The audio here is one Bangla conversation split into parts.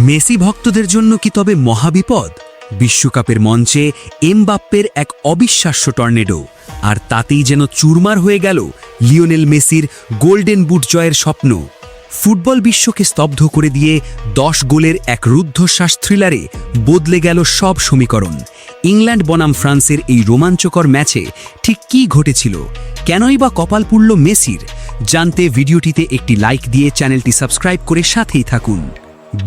মেসি ভক্তদের জন্য কি তবে মহাবিপদ? বিশ্বকাপের মঞ্চে এমবাপ্পের এক অবিশ্বাস্য টর্নেডো, আর তাতেই যেন চুরমার হয়ে গেল লিওনেল মেসির গোল্ডেন বুট জয়ের স্বপ্ন। ফুটবল বিশ্বকে স্তব্ধ করে দিয়ে 10 গোলের এক রুদ্ধশ্বাস থ্রিলারে বদলে গেল সব সমীকরণ। ইংল্যান্ড বনাম ফ্রান্সের এই রোমাঞ্চকর ম্যাচে ঠিক কী ঘটেছিল, কেনই বা কপাল পুড়ল মেসির? জানতে ভিডিওটিতে একটি লাইক দিয়ে চ্যানেলটি সাবস্ক্রাইব করে সাথেই থাকুন।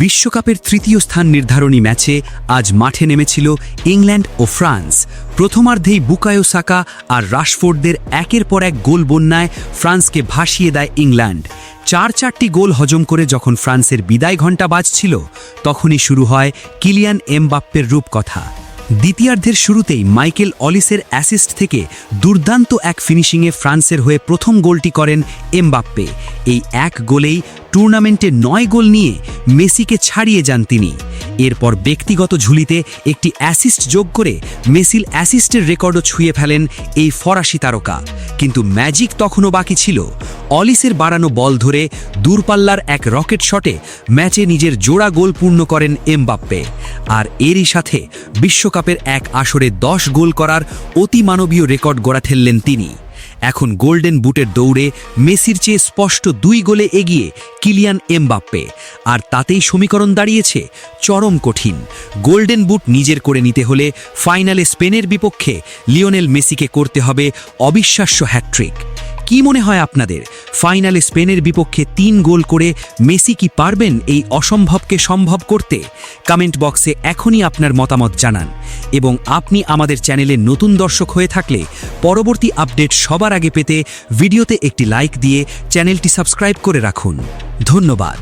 বিশ্বকাপের তৃতীয় স্থান নির্ধারণী ম্যাচে আজ মাঠে নেমেছিল ইংল্যান্ড ও ফ্রান্স। প্রথমার্ধেই বুকায়ো সাকা আর রাশফোর্ডদের একের পর এক গোল বন্যায় ফ্রান্সকে ভাসিয়ে দেয় ইংল্যান্ড। 4টি গোল হজম করে যখন ফ্রান্সের বিদায় ঘণ্টা বাজছিল, তখনই শুরু হয় কিলিয়ান এমবাপ্পের রূপকথা। দ্বিতীয়ার্ধের শুরুতেই মাইকেল অলিসের অ্যাসিস্ট থেকে দুর্দান্ত এক ফিনিশিংয়ে ফ্রান্সের হয়ে প্রথম গোলটি করেন এমবাপ্পে। এই এক গোলেই টুর্নামেন্টে 9 গোল নিয়ে মেসিকে ছাড়িয়ে যান তিনি। এরপর ব্যক্তিগত ঝুলিতে একটি অ্যাসিস্ট যোগ করে মেসির অ্যাসিস্টের রেকর্ডও ছুঁয়ে ফেলেন এই ফরাসি তারকা। কিন্তু ম্যাজিক তখনও বাকি ছিল। অলিসের বাড়ানো বল ধরে দূরপাল্লার এক রকেট শটে ম্যাচে নিজের জোড়া গোল পূর্ণ করেন এমবাপ্পে। আর এরই সাথে বিশ্বকাপের এক আসরে 10 গোল করার অতিমানবীয় রেকর্ড গড়া ঠেললেন তিনি। এখন গোল্ডেন বুটের দৌড়ে মেসির চেয়ে স্পষ্ট 2 গোলে এগিয়ে কিলিয়ান এমবাপ্পে। আর তাতেই সমীকরণ দাঁড়িয়েছে চরম কঠিন। গোল্ডেন বুট নিজের করে নিতে হলে ফাইনালে স্পেনের বিপক্ষে লিওনেল মেসিকে করতে হবে অবিশ্বাস্য হ্যাটট্রিক। কি মনে হয় আপনাদের, ফাইনালে স্পেনের বিপক্ষে 3 গোল করে মেসি কি পারবেন এই অসম্ভবকে সম্ভব করতে? কমেন্ট বক্সে এখনই আপনার মতামত জানান। এবং আপনি আমাদের চ্যানেলে নতুন দর্শক হয়ে থাকলে পরবর্তী আপডেট সবার আগে পেতে ভিডিওতে একটি লাইক দিয়ে চ্যানেলটি সাবস্ক্রাইব করে রাখুন। ধন্যবাদ।